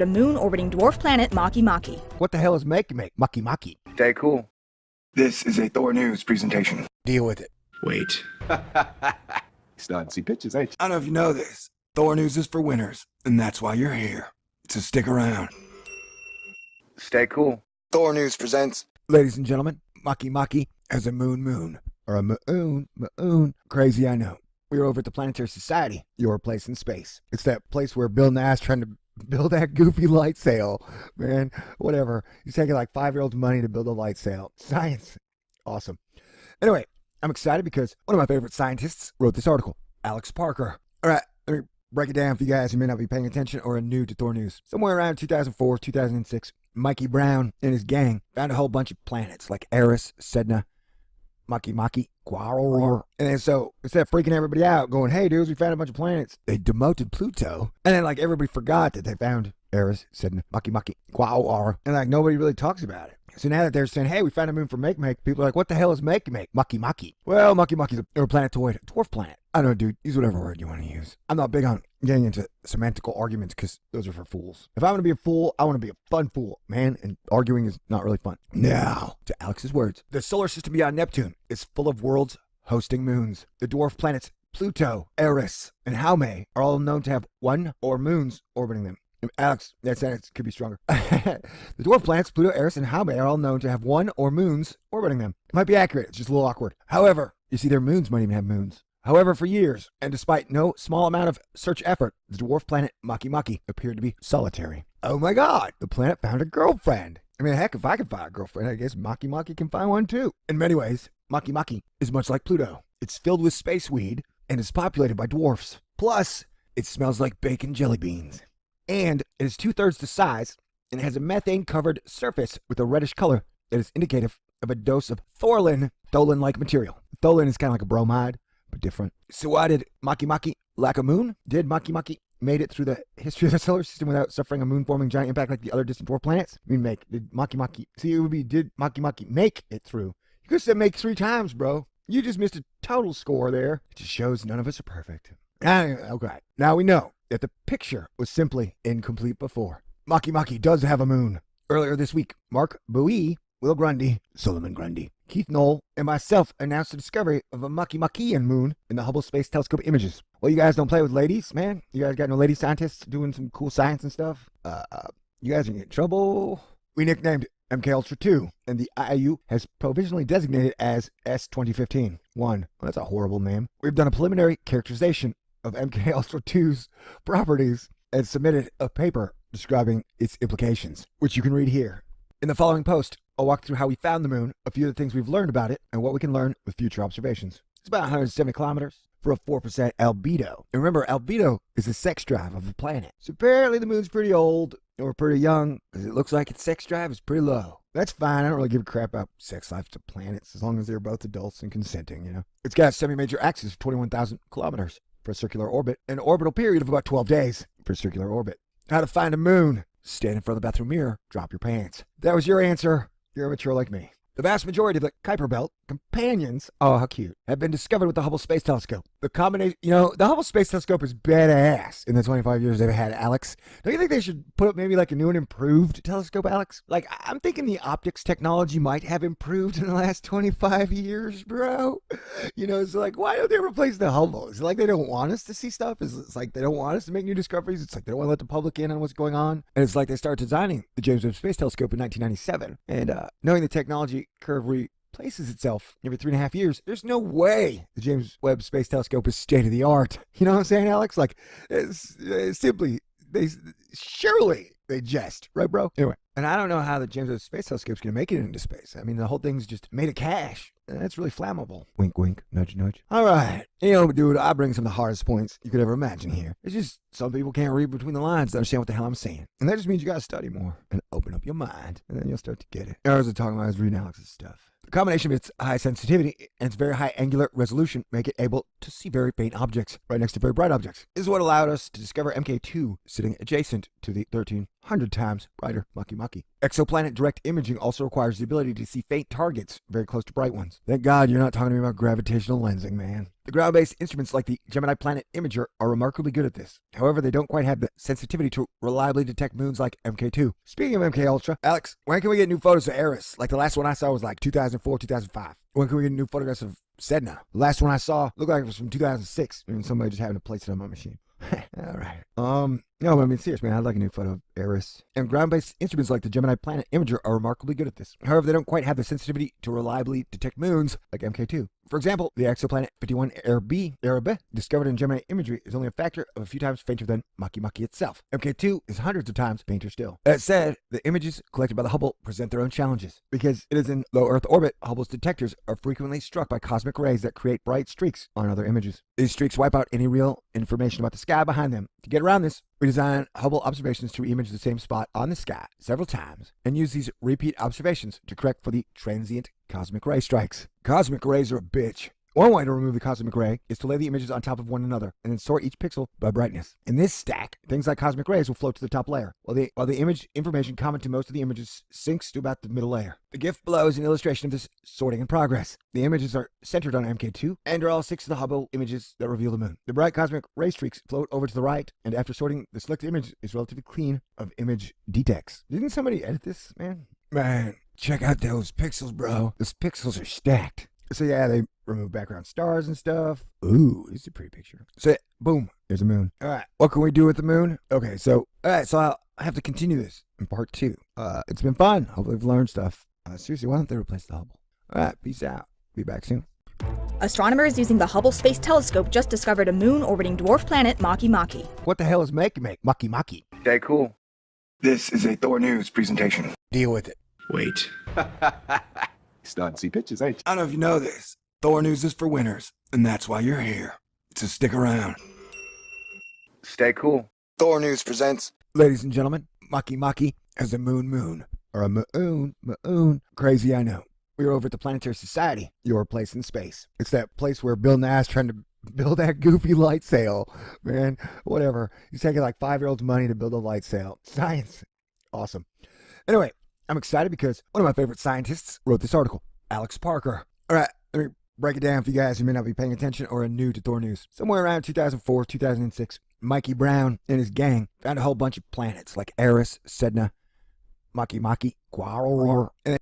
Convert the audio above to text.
a moon orbiting dwarf planet MakeMake. What the hell is MakeMake? Maki. Stay cool. This is a Thor News presentation. Deal with it. Wait. Starting to see pictures, ain't you? I don't know if you know this. Thor News is for winners, and that's why you're here. So stick around. Stay cool. Thor News presents. Ladies and gentlemen, MakeMake has a MoonMoon. Or a moon. Crazy, I know. We're over at the Planetary Society, your place in space. It's that place where Bill Nye's trying to build that goofy light sail. Man, whatever. He's taking like 5-year-old's money to build a light sail. Science. Awesome. Anyway, I'm excited because one of my favorite scientists wrote this article, Alex Parker. All right, let me break it down for you guys who may not be paying attention or are new to Thor News. Somewhere around 2004, 2006, Mikey Brown and his gang found a whole bunch of planets like Eris, Sedna, MakeMake, Quarrel. And then so instead of freaking everybody out, going, hey dudes, we found a bunch of planets, they demoted Pluto. And then like everybody forgot that they found Eris, Sedna, MakeMake, Quarrel. And like nobody really talks about it. So now that they're saying, hey, we found a moon for MakeMake, people are like, what the hell is MakeMake? MakeMake. Well, MakeMake is a planetoid dwarf planet. I don't know, dude. Use whatever word you want to use. I'm not big on getting into semantical arguments because those are for fools. If I want to be a fool, I want to be a fun fool, man. And arguing is not really fun. Now, to Alex's words. The solar system beyond Neptune is full of worlds hosting moons. The dwarf planets Pluto, Eris, and Haumea are all known to have one or moons orbiting them. Alex, that sentence could be stronger. The dwarf planets Pluto, Eris, and Haumea are all known to have one or moons orbiting them. It might be accurate, it's just a little awkward. However, you see their moons might even have moons. However, for years, and despite no small amount of search effort, the dwarf planet MakeMake appeared to be solitary. Oh my god, the planet found a girlfriend. I mean, heck, if I could find a girlfriend, I guess MakeMake can find one too. In many ways, MakeMake is much like Pluto. It's filled with space weed and is populated by dwarfs. Plus, it smells like bacon jelly beans. And it is 2/3 the size and it has a methane-covered surface with a reddish color that is indicative of a dose of tholin-like material. Tholin is kind of like a bromide, but different. So why did MakeMake lack a moon? Did MakeMake made it through the history of the solar system without suffering a moon-forming giant impact like the other distant dwarf planets? I mean, did MakeMake, see, it would be, did MakeMake make it through? You could have said make 3 times, bro. You just missed a total score there. It just shows none of us are perfect. Okay, now we know that the picture was simply incomplete before. MakeMake does have a moon. Earlier this week, Mark Bowie, Will Grundy, Solomon Grundy, Keith Knoll, and myself announced the discovery of a MakeMakean moon in the Hubble Space Telescope images. Well, you guys don't play with ladies, man? You guys got no lady scientists doing some cool science and stuff? You guys are in trouble. We nicknamed MK Ultra 2, and the IAU has provisionally designated as S2015-1. Well, that's a horrible name. We've done a preliminary characterization of MK Ultra 2's properties and submitted a paper describing its implications, which you can read here. In the following post, I'll walk through how we found the moon, a few of the things we've learned about it, and what we can learn with future observations. It's about 170 kilometers for a 4% albedo. And remember, albedo is the sex drive of the planet. So apparently the moon's pretty old or pretty young, because it looks like its sex drive is pretty low. That's fine. I don't really give a crap about sex life to planets as long as they're both adults and consenting, you know. It's got a semi-major axis of 21,000 kilometers for a circular orbit, and an orbital period of about 12 days for a circular orbit. How to find a moon? Stand in front of the bathroom mirror, drop your pants. That was your answer. You're immature like me. The vast majority of the Kuiper Belt companions, oh how cute, have been discovered with the Hubble Space Telescope. The combination, the Hubble Space Telescope is badass in the 25 years they've had, Alex. Don't you think they should put up maybe like a new and improved telescope, Alex? Like, I'm thinking the optics technology might have improved in the last 25 years, bro. It's like, why don't they replace the Hubble? Is it like they don't want us to see stuff? Is it like they don't want us to make new discoveries? It's like they don't want to let the public in on what's going on? And it's like they started designing the James Webb Space Telescope in 1997. And knowing the technology curve replaces itself every 3.5 years, there's no way the James Webb Space Telescope is state of the art. You know what I'm saying, Alex? Like, it's simply, surely they jest, right, bro? Anyway, and I don't know how the James Webb Space Telescope's going to make it into space. I mean, the whole thing's just made of cash. And that's really flammable. Wink, wink, nudge, nudge. All right. Dude, I bring some of the hardest points you could ever imagine here. It's just some people can't read between the lines to understand what the hell I'm saying. And that just means you got to study more and open up your mind. And then you'll start to get it. I was talking about, I was reading Alex's stuff. The combination of its high sensitivity and its very high angular resolution make it able to see very faint objects right next to very bright objects. This is what allowed us to discover MK2 sitting adjacent to the 13 100 times brighter. Mucky mucky. Exoplanet direct imaging also requires the ability to see faint targets very close to bright ones. Thank God you're not talking to me about gravitational lensing, man. The ground-based instruments like the Gemini Planet Imager are remarkably good at this. However, they don't quite have the sensitivity to reliably detect moons like MK2. Speaking of MK Ultra, Alex, when can we get new photos of Eris? Like the last one I saw was like 2004, 2005. When can we get new photographs of Sedna? The last one I saw looked like it was from 2006. I mean, somebody just happened to place it on my machine. All right. No, but I mean, serious, man. I'd like a new photo of Eris. And ground-based instruments like the Gemini Planet Imager are remarkably good at this. However, they don't quite have the sensitivity to reliably detect moons like MK2. For example, the exoplanet 51 Eris, discovered in Gemini imagery, is only a factor of a few times fainter than MakeMake itself. MK2 is hundreds of times fainter still. That said, the images collected by the Hubble present their own challenges. Because it is in low Earth orbit, Hubble's detectors are frequently struck by cosmic rays that create bright streaks on other images. These streaks wipe out any real information about the sky behind them. To get around this, we designed Hubble observations to image the same spot on the sky several times and use these repeat observations to correct for the transient cosmic ray strikes. Cosmic rays are a bitch. One way to remove the cosmic ray is to lay the images on top of one another and then sort each pixel by brightness. In this stack, things like cosmic rays will float to the top layer, while the image information common to most of the images sinks to about the middle layer. The GIF below is an illustration of this sorting in progress. The images are centered on MK2 and are all 6 of the Hubble images that reveal the moon. The bright cosmic ray streaks float over to the right, and after sorting, the selected image is relatively clean of image detects. Didn't somebody edit this, man? Man, check out those pixels, bro. Those pixels are stacked. So yeah, they remove background stars and stuff. Ooh, this is a pretty picture. So boom, there's a moon. All right, what can we do with the moon? Okay, so I'll have to continue this in part 2. It's been fun. Hopefully we've learned stuff. Seriously, why don't they replace the Hubble? All right, peace out. Be back soon. Astronomers using the Hubble Space Telescope just discovered a moon orbiting dwarf planet MakeMake. What the hell is MakeMake? Mucky. Stay cool. This is a Thor News presentation. Deal with it. Wait. Starting to see pictures, ain't you? I don't know if you know this. Thor News is for winners, and that's why you're here. So stick around. Stay cool. Thor News presents. Ladies and gentlemen, MakeMake has a MoonMoon. Or a moon. Crazy, I know. We're over at the Planetary Society, your place in space. It's that place where Bill Nye's trying to build that goofy light sail. Man, whatever. He's taking like 5-year-old's money to build a light sail. Science. Awesome. Anyway, I'm excited because one of my favorite scientists wrote this article, Alex Parker. All right, let me break it down for you guys who may not be paying attention or are new to Thor News. Somewhere around 2004, 2006, Mikey Brown and his gang found a whole bunch of planets like Eris, Sedna, MakeMake, and